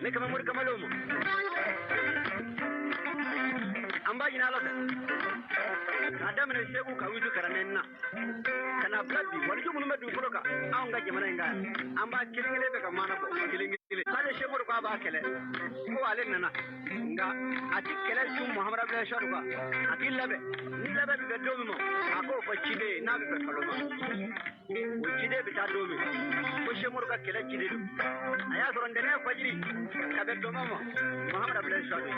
ne kama mori kama lomo amba ina lota adam ne shebu ka wuju karamenna kana bladi wani ju mun medu furoka an ga jamana nga amba kilingile be ka mana bo kilingile sale shebu ko ba kele ko wale nana nga ati kele su muhammad abdul shadu ba ati labe ni labe be do mo ako fa chide na be kaloma o chide be ta do mi ko shebu ka kele chide do aya soron de ne fajiri ka be do mo muhammad abdul shadu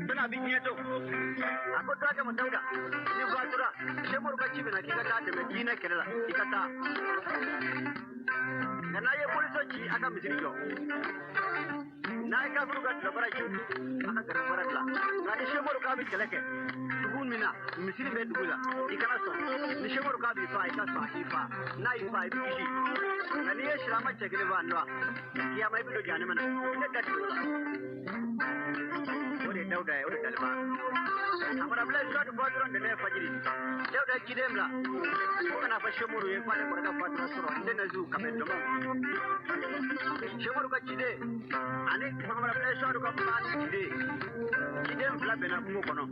tana binyeto ako taka mutauda ni fatura shemur bacci bina kikata da medina kirala kikata kana ye polisoci aka misiriyo na ka furuga da baraki aka gara baralla na ni shemur ka bi keleke dubun mina misiri be dubula ikana so ni shemur ka bi fa ika fa ifa na ifa bi shi na ni ye shirama chekile ba nwa kiya mai bido jani mana ne da dubula ode dauda ode dalma amara bla shadu badron de ne fajiri dauda kidemla ko kana fa shemuru ye fale barka fatra suro inde na zu kamen do shemuru ka kide ani amara bla shadu ka pa kide kidem bla bena ko kono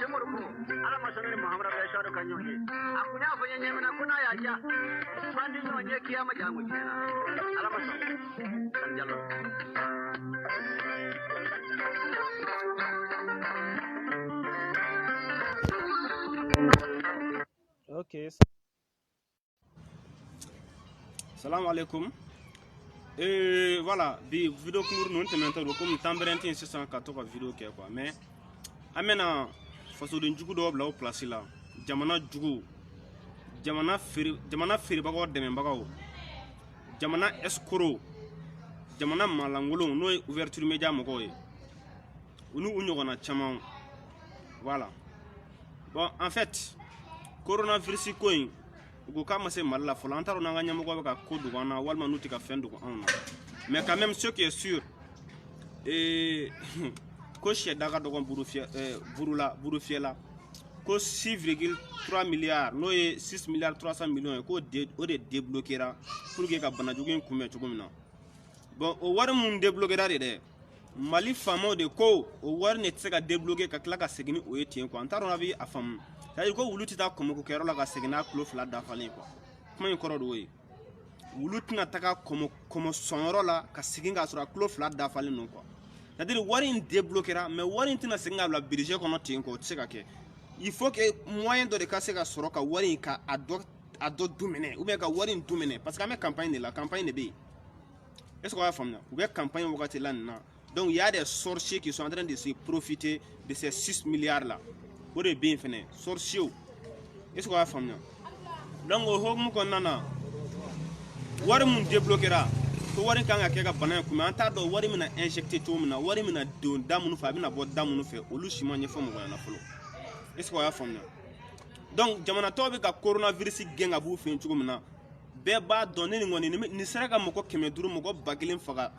shemuru ko ala masonere muhammad bla shadu ka nyoye akunya fa nyenye mena kuna ya ja fandi nyonye kiyama jangu tena ala mason sanjalo Ok. Salam alaikum. Et voilà, des vidéos que nous avons comme Tambrentin 614 vidéos quoi. Mais amena façon de jugu do bla place là. Jamana jugu. Jamana firi bago deme bago. Jamana escroc. Jamana malangolo no ouverture média moko e. Unu unyogona chama. Voilà. Bon, en fait, coronavirus coin, go kama se mal la fola antaro na nganya moko ka kodu wana walma nuti ka fendu ko on. Mais quand même ce qui est sûr ko che daga dogon buru fiela ko 6,3 milliards no 6 milliards 300 millions ko o de débloquera pour que ka bana jogen kume chugumna. Bon, o war mun débloquera de Mali famo de ko o war ne tsega débloquer ka klaka segini o yetien ko antaro na bi afam. C'est-à-dire que wuluti ta comme ko kero la ka segina klo fla da fali quoi. Kuma yikoro do we. Wuluti na taka comme sonro la ka seginga sura klo fla da fali non quoi. C'est-à-dire wari in débloquera mais wari tina seginga la budget kono tin ko tsega ke. Il faut que moyen de ka sega soro ka wari ka ado dominer ou bien ka wari dominer parce que la campagne de la campagne de B. Est-ce qu'on va faire ou bien campagne wakati là na. Donc il y a des sorciers qui sont en train de se profiter de ces 6 milliards là. Pour les bien finir, sorciers. Est-ce qu'on va faire? Donc au home konana, wari mun débloquera. To wari kanga kega bana kuma anta do wari mina injecter to mina wari mina do damunu fa bina bo damunu fe olu shima nyefo mo na folo. Est-ce qu'on va faire? Donc jamana to be ka coronavirus genga bu fe nchugumna be ba donner ngoni ni seraka moko kemeduru moko bagilin faga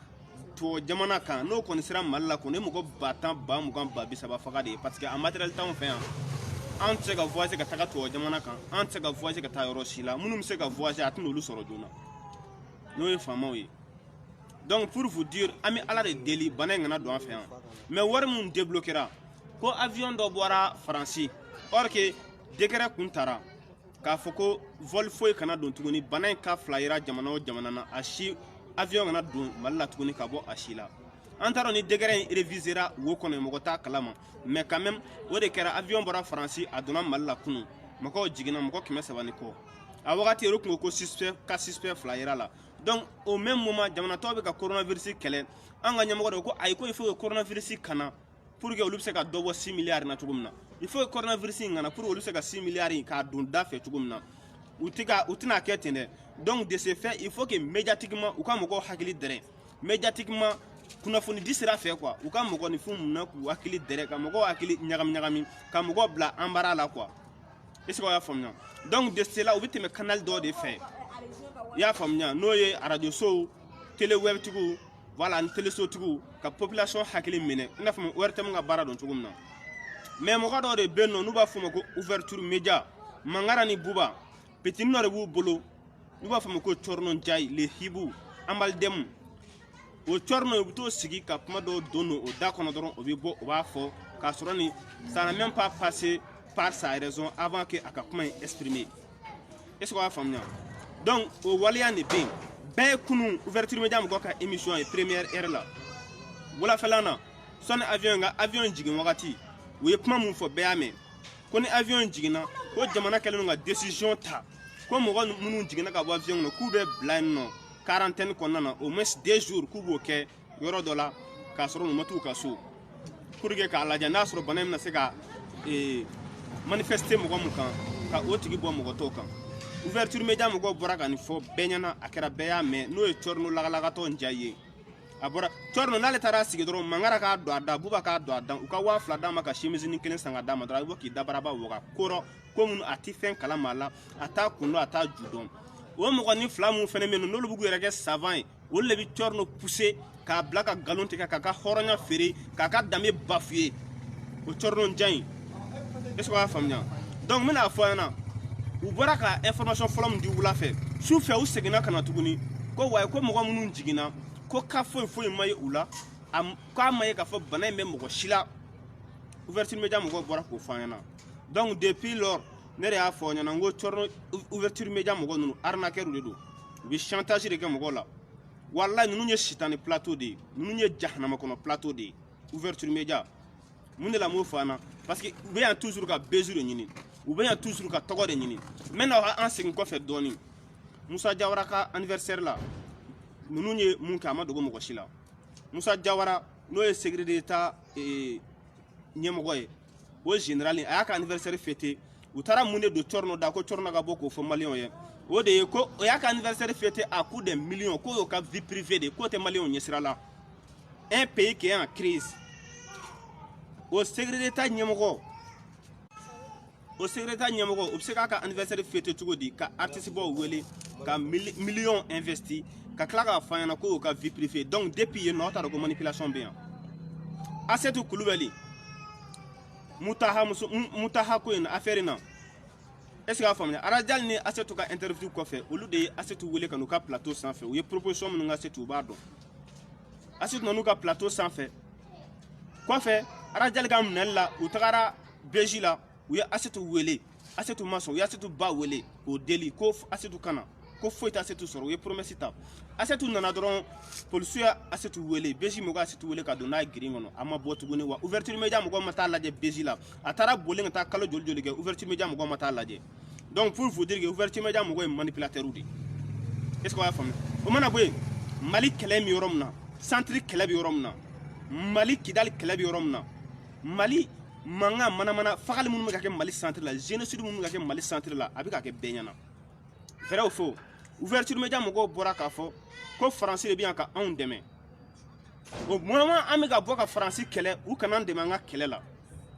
to jamana kan no ko ni sera malla ko ne moko batan ba mugan ba bisa ba faga de parce que en matériel temps fait an tse ka voice ka taga to jamana kan an tse ka voice ka ta yoro sila munum se ka voice atinu lu soro jona no e famo yi. Donc pour vous dire ami ala de deli bana ngana do en fait mais war mun débloquera ko avion do boira France or que décret kuntara ka foko vol foy kana don tuguni bana ka flyera jamana o jamana na ashi avion na don malla tuguni ka bo ashila antaro ni degré révisera wo kono mogota kalama mais quand même o de kera avion bora France aduna malla kunu mako jigina mako kime sabani ko a wakati ro ko suspect flyera la. Donc au même moment jamana to be ka coronavirus kele anga nyamo ko ay ko il faut que coronavirus kana pour que olupse ka dobo 6 milliards na tugumna il faut que coronavirus ngana pour olupse ka 6 milliards ka don da fe tugumna utina ketene. Donc de ce fait il faut que médiatiquement ou comme ko hakili dere médiatiquement kuna funi disira fait quoi ou comme ko ni fum na ku hakili dere ka moko hakili nyagami ka moko bla ambara la quoi. Est-ce qu'on va faire? Donc de cela ou bitime canal do de fait ya famnya noye radio so télé web tugu voilà télé so tugu ka population hakili mine na fam wertem nga bara don tugum na mais mo gado de benno nu ba fuma ko ouverture média mangara ni buba petit no rebu bolo nu ba fama ko tornon jay le hibu amal dem o chorno buto sigi ka kuma do dono o da kono doron o bi bo o ba fo ka soroni ça n'a même pas passé par sa raison avant que aka kuma exprimer est-ce que wa famnya donc o waliya ne ben kunu ouverture média mo ka émission et première heure là wala falana son avion jigin wakati wo kuma mun fo be ame ko ni avion jigina ko jamana kelen nga décision ta ko mo munu jigina ka bo avion no ku be blind no quarantaine ko nana au moins 2 jours ku bo ke yoro dola ka soro no matu ka so pour que ka la jana soro banem na se ka manifester mo ko kan ka o tigi bo mo to kan ouverture média mo go bora kan fo benyana akera beya me no e torno laga to njaye abora torno nale tara sigi doro mangara ka do ada buba ka do ada uka wa fla dama ka chemise ni kelen sanga dama dra bo ki dabara ba woga koro komun ati fen kala mala ata kuno ata judon o mo ni fla mu fene men no lu bugu rege savant o le bi torno pousser ka blaka galonte ka horonya fere ka dame bafuye o torno njaye est-ce que wa famnya donc mina fo na u bora ka information folam di wula fe su fe u segina kana tuguni ko way ko mo munun jigina ko ka fo maye ula am ka maye ka fo banay me mo shila ouverture média mo bora ko fanyana donc depuis lors nere a fo nyana ngo chorno ouverture média mo nunu arnaqueur de do bi chantage de mo la wallahi nunu nye shitani plateau de nunu nye jahannama kono plateau de ouverture média mun de la mo fana parce que be en toujours ka besoin nyini ou bien toujours ka togo de nyini maintenant en sing ko fait doni Moussa Diawara ka anniversaire là nunu nye mun ka ma dogo mo ko shila Moussa Diawara no e secret d'état et nyemo ye o général aka anniversaire fêté ou tara munde do torno da ko torno ga boko fo malion ye o de ko aka anniversaire fêté à coup de millions ko yo ka vie privée de côté malion nyesira là un pays qui est en crise o secret d'état nyemo au secrétaire Nyamogo, obseka ka anniversaire fête tugodi ka artiste bo wele ka millions investi ka klaka fayana ko ka vie privée donc depuis notre manipulation bien Assetou Koulibaly mutaha ko en affaire na est-ce que la famille aradjal ni Assetou ka interview ko fait au lieu de Assetou wele ka no ka plateau sans fait ou ye proposition nga Assetou bardo Assetou no ka plateau sans fait quoi fait aradjal ga mnella ou tagara bejila ou ya Assetou wele Assetou maso ya Assetou ba wele au délit ko Assetou kana ko foi ta Assetou soro ye promesse ta Assetou nana doron policier Assetou wele beji mo ga Assetou wele ka dona gringono ama botu gune wa ouverture média mo go mata laje beji la atara bolé ta kalo joljoli ge ouverture média mo go mata laje donc pour vous dire que ouverture média mo go manipulateur ou di est-ce que wa fam o mana boy Mali kelem yoromna centre kelem yoromna Mali Kidal kelem yoromna Mali manga mana fagal mun ga ke Mali centre la génocide mun ga ke Mali centre la abika ke benyana vrai ou faux ouverture média mo go bora ka fo ko français bien ka on demain au moment amiga boka français kele ou kana demanga kele la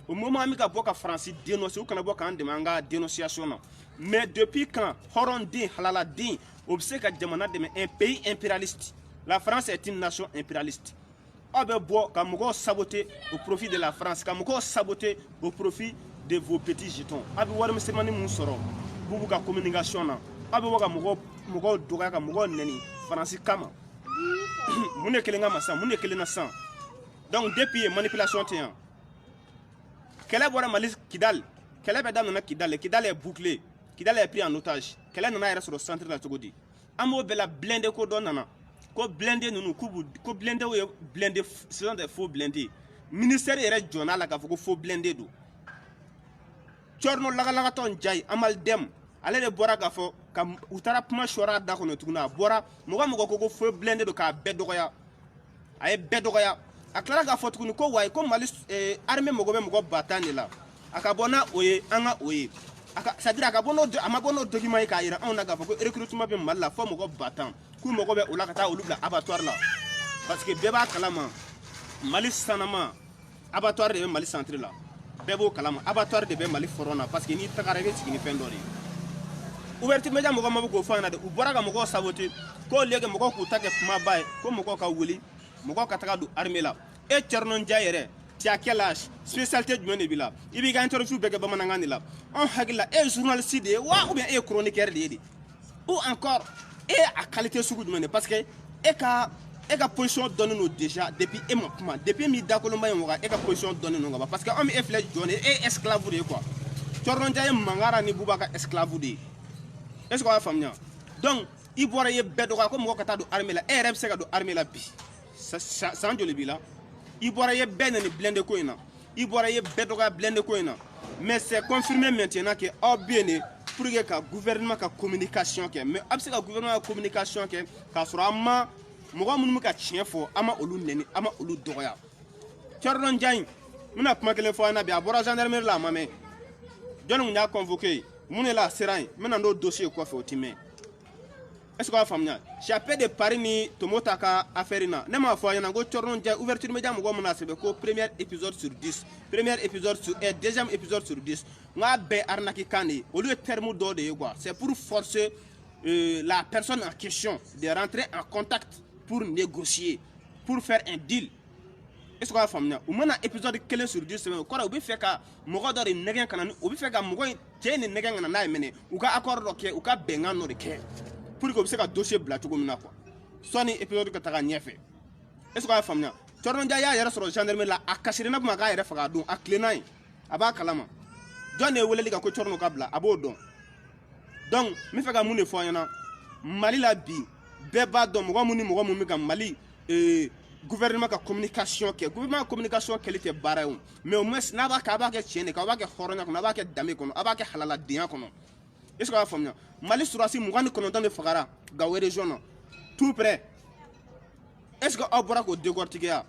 au moment amiga boka français dénoncer ou kana boka demanga dénonciation na mais depuis quand horondi halala din obseka jamana de un pays impérialiste la France est une nation impérialiste abe bo ka mo saboter au profit de la France ka mo saboter au profit de vos petits jetons abe war musulmani mun soro bubu ka communication na abe waga mo doga ka mo neni France kama mune kelenga masa mune kelena san donc depuis manipulation tien kele bora Mali Kidal kele be dam na Kidal est bouclé Kidal est pris en otage kele na sur le centre la Togodi amo bela blindé ko donana ko blindé nunu ko blindé o blindé ce sont des faux blindés ministère est journal la ka faux blindé do chorno laga ton jay amal dem ale de bora ga fo kam utara puma shora da ko tuguna bora mo ko faux blindé do ka bedoya ay bedoya aklara ga fo tugunu ko way ko Mali armée mo go batani la akabona oye anga oye aka sadira akabono amabono document ka ira on ga fo ko recrutement be Mali la fo mo go batan ku mo go be ulakata ulubla abattoir la parce que beba kalama Mali sanama abattoir de Mali centre la bebo kalama abattoir de Mali forona parce que ni takarege sikini pendori ouverture média mo go mabo go fana de ubora ga mo go saboter ko lege mo go ku take fuma bay ko mo go ka wuli mo go ka taka du armée la e cernon jayere ti a quel âge spécialité du monde bila ibi ga interview bege ba manangani la on hagila e journaliste de wa ou bien e chroniqueur de ou encore et à qualité sugu jumɛn parce que e ka position donné nous déjà depuis e ma kuma depuis mi dakoloma ye waga e ka position donné nous ba parce que on e filɛ jɔn e esclave de quoi Cɔrɔnɔnja ye mangara ni buba ka esclave de est ce que a faamuya donc i bɔra ye bɛɛ dɔgɔya ko mɔgɔ ka taa don armée la e yɛrɛ bɛ se ka don armée la bi san joli b'i la i bɔra ye bɛɛ nani blindé ko in na i bɔra ye bɛɛ dɔgɔya blindé ko in na mais c'est confirmé maintenant que aw bɛ yen de pour que ka gouvernement ka communication kɛ mais a bɛ se ka gouvernement ka communication kɛ k'a sɔrɔ a ma mɔgɔ minnu bɛ ka tiɲɛ fɔ a ma olu nɛni a ma olu dɔgɔya Cɔrɔnɔnja in n bɛna kuma kelen fɔ a ɲɛna bi a bɔra gendarmerie la a ma mɛn jɔnni kun y'a convoqué mun de la a sera yen n bɛna n'o dossier kɔfɛ o ti mɛn est ce que a faamuya chapeau de Paris ni Tomo ta ka affaire na ne m'a fɔ a ɲɛna ko Cɔrɔnɔnja ouverture média mɔgɔ mana sɛbɛn ko premier épisode sur 10 deuxième épisode sur 10 n k'a bɛɛ arnaque kan de ye olu ye terme dɔ de ye quoi c'est pour forcer la personne en question de rentrer en contact pour négocier pour faire un deal est ce que a faamuya u mana épisode 1 sur 10 sɛbɛn o kɔrɔ u bɛ fɛ ka mɔgɔ dɔ de nɛgɛn ka na u bɛ fɛ ka mɔgɔ in cɛ ni nɛgɛn ka na n'a ye minɛ u ka accord dɔ kɛ u ka bɛnkan dɔ de kɛ pour que u bɛ se ka dossier bila cogo min na quoi sɔni épisode ka taga ɲɛfɛ est ce que a faamuya Cɔrɔnɔnja y'a yɛrɛ sɔrɔ gendarmerie la a kasirina kuma k'a yɛrɛ faga a don a tilenna yen a b'a kalama jɔn de ye weleli kan ko Cɔrɔnɔ ka bila a b'o dɔn donc n bɛ fɛ ka mun de fɔ a ɲɛna Mali la bi bɛɛ b'a dɔn mɔgɔ mun ni mɔgɔ mun bɛ ka Mali gouvernement ka communication kɛ gouvernement ka communication kɛli tɛ baara ye o mais au moins n'a b'a kɛ a b'a kɛ tiɲɛ de kan a b'a kɛ hɔrɔnya kɔnɔ a b'a kɛ danbe kɔnɔ a b'a kɛ halaladenya kɔnɔ est ce que a faamuya Mali surasi 29 de fagara Gawo région na tout près est ce que aw bɔra k'o décortiquer ya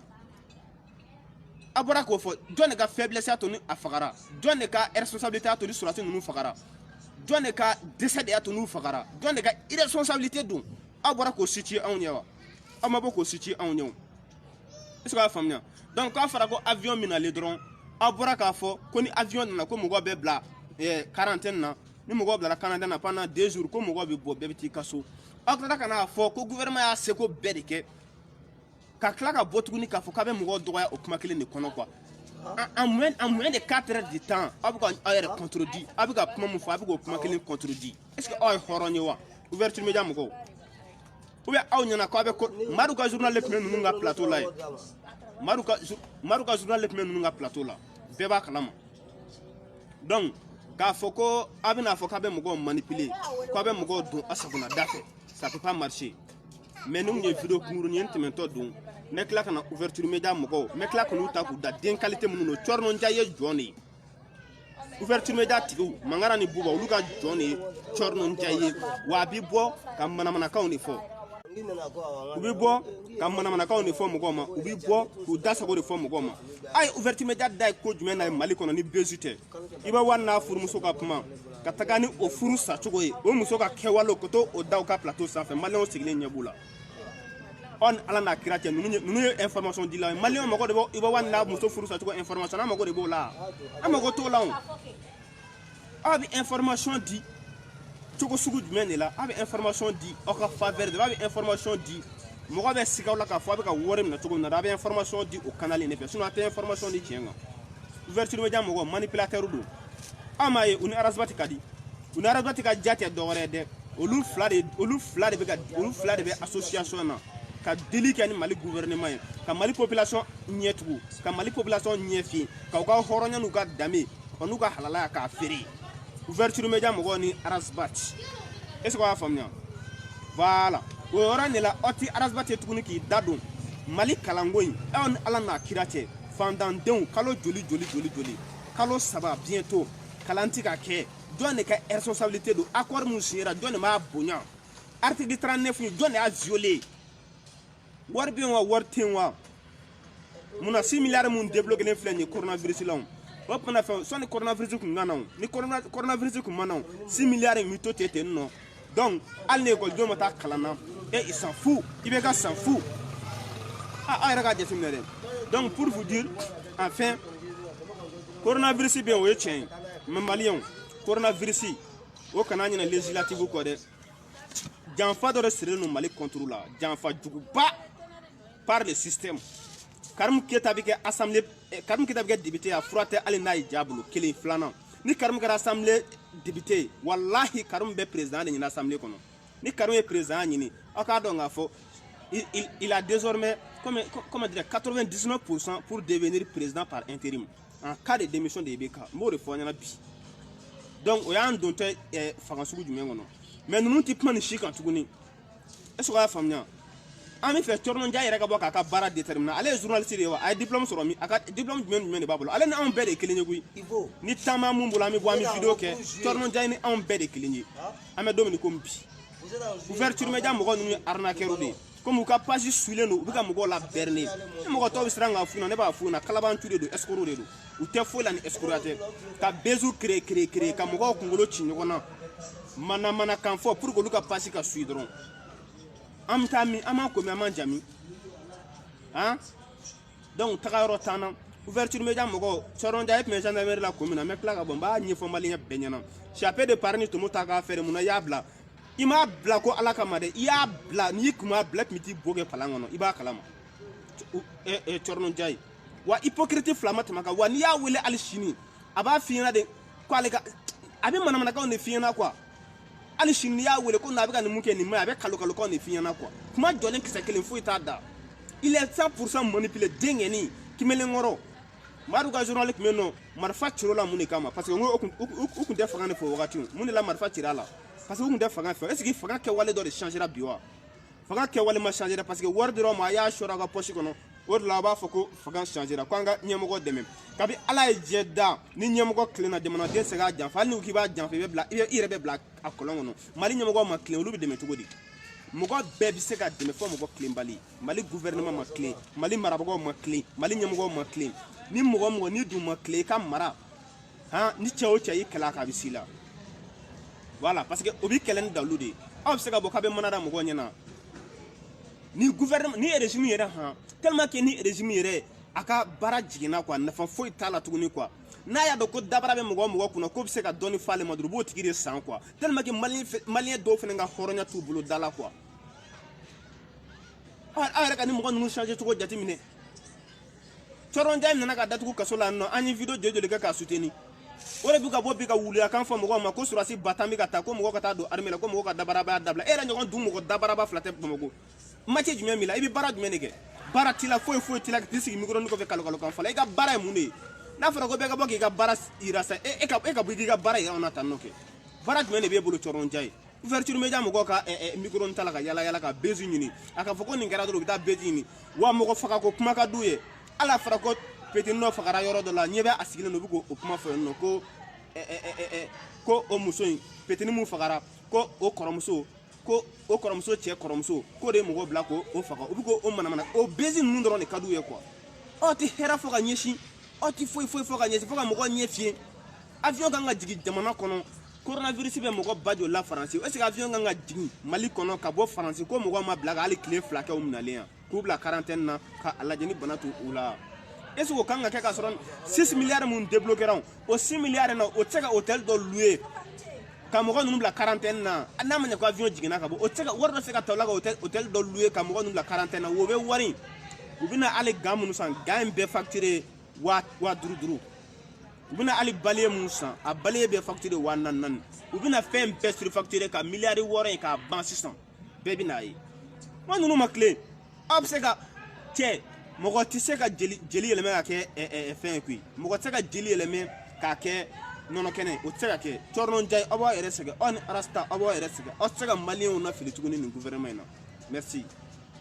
a bɔra k'o fɔ jɔn de ka faiblesse y'a to ni a fagara jɔn de ka responsabilité y'a to ni surasi ninnu fagara jɔn de ka décès de y'a to n'u fagara jɔn de ka irresponsabilité don aw bɔra k'o situer anw ɲɛ wa aw ma bɔ k'o situer anw ɲɛ o est ce que a faamuya donc k'a fɔra ko avion minalen dɔrɔn aw bɔra k'a fɔ ko ni avion nana ko mɔgɔ bɛ bila quarantaine na ni mɔgɔ bilara quarantaine na pendant 2 jours ko mɔgɔ bɛ bɔ bɛɛ bɛ t'i ka so aw tilala ka n'a fɔ ko gouvernement y'a seko bɛɛ de kɛ ka tila ka bɔ tuguni k'a fɔ k'a bɛ mɔgɔ dɔgɔya o kuma kelen de kɔnɔ quoi en moins de 4 heures de temps aw bɛ ka aw yɛrɛ contredit aw bɛ ka kuma mun fɔ aw bɛ k'o kuma kelen contredit est ce que aw ye hɔrɔn ye wa ouverture média mɔgɔw ou bien aw ɲɛna k'aw bɛ ko Madu ka journal de tun bɛ ninnu ka plateau la ye Madu ka journal de tun bɛ ninnu ka plateau la bɛɛ b'a kalama donc k'a fɔ ko aw bɛna fɔ k'a bɛ mɔgɔw manipuler k'aw bɛ mɔgɔw don a sagona da fɛ ça peut pas marcher mais ni mun ye vidéo kunkurunin ye n tɛmɛtɔ don n bɛ tila ka na ouverture média mɔgɔw n bɛ tila k'olu ta k'u da den qualité minnu don Cɔrɔnɔnja ye jɔn de ye ouverture média tigiw Mangara ni Buba olu ka jɔn de ye Cɔrɔnɔnja ye wa a bɛ bɔ ka manamanakanw de fɔ u bɛ bɔ ka manamanakanw de fɔ mɔgɔw ma u bɛ bɔ k'u da sago de fɔ mɔgɔw ma a ye ouverture média da ye ko jumɛn na ye Mali kɔnɔ ni besu tɛ i bɛ wari n'a furumuso ka kuma ka taga ni o furu sacogo ye o muso ka kɛwalew ka to o da u ka plateau sanfɛ maliyɛnw sigilen ɲɛ b'u la ɔ ni ala n'a kira cɛ ninnu ye information di la ye maliyɛnw mago de b'o i bɛ wari n'a muso furu sacogo information an mago de b'o la an mago t'o la o aw bɛ information di cogo sugu jumɛn de la aw bɛ information di aw ka faveur de aw bɛ information di mɔgɔ bɛ sigi aw la k'a fɔ aw bɛ ka wari minɛ cogo min na aw bɛ information di o canal in de fɛ sinon aw tɛ information di tiɲɛ kan ouverture média mɔgɔ manipulateur don aw m'a ye u ni Arazbati ka di u ni Arazbati ka ja tɛ dɔwɛrɛ ye dɛ olu fila de bɛ association na ka deli kɛ ni Mali gouvernement ye ka Mali population ɲɛ tugu ka Mali population ɲɛ fiye k'aw ka hɔrɔnya n'u ka danbe ka n'u ka halalaya k'a feere ouverture média mɔgɔw ni Arazbati est ce que aw y'a faamuya voilà o yɔrɔ de la aw ti Arazbati tuguni k'i da don Mali kalanko in aw ni ala n'a kira cɛ fandandenw kalo joli kalo 3 bientôt kalan ti ka kɛ jɔn de ka responsabilité don accord mun signera jɔn de m'a bonya article 39 jɔn de y'a violé wari bɛ yen wa wari tɛ yen wa munna 6 milliards mun débloqué filɛ nin ye coronavirus la o tuma fɛn sɔnni coronavirus kun ka na ni coronavirus kun ma na 6 milliards min to tɛ ten nɔ donc hali ni ekɔlidenw ma taa kalan na il s'en fout i bɛ ka s'en fout aw yɛrɛ k'a jateminɛ dɛ donc pour vous dire enfin coronavirus bɛ yen o ye tiɲɛ ye mais maliyɛnw coronavirus o kana ɲinɛ législative kɔ dɛ janfa dɔ de sirilen don Mali contre la janfa juguba par le système Karim Keita bɛ kɛ député a fura tɛ hali n'a ye ja bolo kelen filanan ni Karim kɛra assemblée député wallahi Karim bɛ président de ɲini assemblée kɔnɔ ni Karim est président ɲini aw k'a dɔn k'a fɔ il a désormais comment dire 99% pour devenir président par intérim en cas de démission de IBK n b'o de fɔ ɲɛna bi donc o y'an don tɛ fanga sugu jumɛn kɔnɔ mais ninnu tɛ kuma nin si kan tuguni est-ce que a y'a faamuya an bɛ fɛ Cɔrɔnɔnja yɛrɛ ka bɔ k'a ka baara déterminer ale ye journaliste de ye wa a ye diplôme sɔrɔ min a ka diplôme jumɛn de b'a bolo ale ni anw bɛɛ de ye kelen ye koyi ni taama mun bolo an bɛ bɔ an bɛ vidéo kɛ Cɔrɔnɔnja ni anw bɛɛ de ye kelen ye an bɛ don min komi bi ouverture média mɔgɔ ninnu ye arnaqueur de ye comme u ka page suilen don u bɛ ka mɔgɔw la berner ni mɔgɔ tɔw bɛ siran k'a f'u ɲɛna ne b'a f'u ɲɛna kalabantu de don escroc de don u tɛ foyi la ni escroc tɛ ka bezu créer ka mɔgɔw kunkolo ci ɲɔgɔn na mana kan fɔ pour que olu ka page ka suit dɔrɔn an bɛ taa min an b'an komi an b'an jami han donc tagayɔrɔ t'an na ouverture média mɔgɔw Cɔrɔnɔnja e tun bɛ gendarmerie la ko min na n bɛ tila ka bɔ n b'a ɲɛfɔ maliyɛn bɛɛ ɲɛna chapeau de paris ni Tomo ta k'a fɛɛrɛ mun na i y'a bila i m'a bila ko ala kama dɛ i y'a bila n'i kun m'a bila tun bɛ t'i bo kɛ palan kɔnɔ i b'a kalama Cɔrɔnɔnja ye wa hypocrite fila ma tɛmɛ kan wa n'i y'a wele hali sini a b'a f'i ɲɛna de ko ale ka a bɛ manamanakanw de f'i ɲɛna quoi hali sini n'i y'a wele ko n'a bɛ ka nin mun kɛ nin ma a bɛ kalokan de f'i ɲɛna quoi kuma jɔlen kisɛ kelen foyi t'a da il est 100% manipulé den kɛni kimelenkɔrɔ Madu ka journal tun bɛ yen nɔ marifa cir'o la mun de kama parce que u kun tɛ fanga de fɔ o wagati mun de la marifa cir'a la parce que u kun tɛ fanga fɛ est ce que fanga kɛwale dɔ de changera bi wa fanga kɛwale ma changera parce que wari dɔrɔn ma a y'a sɔrɔ a ka poche kɔnɔ o de la a b'a fɔ ko fanga changera ko an ka ɲɛmɔgɔ dɛmɛ kabi ala ye jɛ da ni ɲɛmɔgɔ tilenna jamanaden se k'a janfa hali ni k'i b'a janfa i yɛrɛ bɛ bila a kɔlɔn kɔnɔ mali ɲɛmɔgɔ ma tilen olu bɛ dɛmɛ cogo di mɔgɔ bɛɛ bɛ se ka dɛmɛ fɔ mɔgɔ tilenbali mali gouvernement ma tilen mali marabagaw ma tilen mali ɲɛmɔgɔw ma tilen ni mɔgɔ ni dun ma tilen i ka mara ni cɛ o cɛ y'i kɛlɛ a kan a bɛ s'i la voilà parce que o bɛ kɛlɛ ni dalu de ye aw bɛ se ka bɔ k'a bɛ mana da mɔgɔw ɲɛna ni gouvernement ni régime yɛrɛ tellement que ni régime yɛrɛ a ka baara jiginna quoi nafa foyi t'a la tuguni quoi n'a y'a dɔn ko dabara bɛ mɔgɔ kunna ko bɛ se ka dɔɔni f'ale ma dɔrɔn u b'o tigi de san quoi tellement que maliyɛn dɔw fana ka hɔrɔnya t'u bolo da la quoi aw yɛrɛ ka ni mɔgɔ ninnu changer cogo jateminɛ Cɔrɔnɔnja nana ka datugu kaso la nɔ an ye vidéo joli kɛ k'a soutenir o de bɛ ka bɔ bi ka wuli a kan fɔ mɔgɔw ma ko surasi ba tan bɛ ka taa ko mɔgɔ ka taa don armée la ko mɔgɔ ka dabaraba dabila e yɛrɛ ɲɔgɔn dun mɔgɔ dabaraba fila tɛ Bamakɔ matière jumɛn b'i la i bɛ baara jumɛn de kɛ baara t'i la foyi t'i la k'i sigi micro kɔfɛ kalo kan fɔlɔ i ka baara ye mun de ye n'a fɔra ko bɛɛ ka bɔ k'i ka baara yira sa e ka bɔ k'i ka baara yira anw na tan n'o kɛ baara jumɛn de b'e bolo Cɔrɔnɔnja ye ouverture média mɔgɔw ka micro ta la ka yala ka bezu ɲini a ka fɔ ko nin kɛra dɔrɔn u bɛ taa bezu ɲini wa mɔgɔ faga ko kuma ka d'u ye ala fɔra ko petini dɔ fagara yɔrɔ dɔ la ɲɛ bɛ a sigilen don u bɛ k'o kuma fɔ yen nɔ ko o muso in petini mun fagara ko o kɔrɔmuso cɛ kɔrɔmuso k'o de ye mɔgɔw bila k'o faga u bɛ k'o manamana o bezi ninnu dɔrɔn de ka d'u ye quoi aw tɛ hɛrɛ fɔ ka ɲɛsin aw tɛ foyi fɔ ka ɲɛsin fo ka mɔgɔ ɲɛ fiyɛ avion kan ka jigin jamana kɔnɔ coronavirus bɛ mɔgɔ ba joli la Faransi est ce que avion kan ka jigin Mali kɔnɔ ka bɔ Faransi ko mɔgɔw ma bila ka hali tile fila kɛ o minɛlen yan k'u bila quarantaine na ka lajɛ ni bana t'u la est ce que o kan ka kɛ ka sɔrɔ 6 milliards mun débloquera o 6 milliards na o tɛ se ka hôtel dɔ louer ka mɔgɔ ninnu bila quarantaine na n'a ma ɲɛ ko avion jiginna ka bɔ o tɛ se ka wari dɔ se ka ta o la ka hôtel dɔ louer ka mɔgɔ ninnu bila quarantaine na o bɛ wari u bɛna hali gan minnu san gan in bɛɛ facturé 5000 u bɛna hali baliyɛ minnu san a baliyɛ bɛɛ facturé 4000 u bɛna fɛn bɛɛ surfacturé ka miliyari 6 in k'a ban sisan bɛɛ bɛ n'a ye wa ninnu ma tile aw bɛ se ka cɛ mɔgɔ tɛ se ka jeli yɛlɛmɛ ka kɛ fɛn ye koyi mɔgɔ tɛ se ka jeli yɛlɛmɛ k'a kɛ nɔnɔ kɛnɛ o tɛ se ka kɛ Cɔrɔnɔnja aw b'a yɛrɛ sɛgɛn aw ni arasta aw b'a yɛrɛ sɛgɛn aw tɛ se ka maliyɛnw lafili tuguni nin gouvernement in na merci.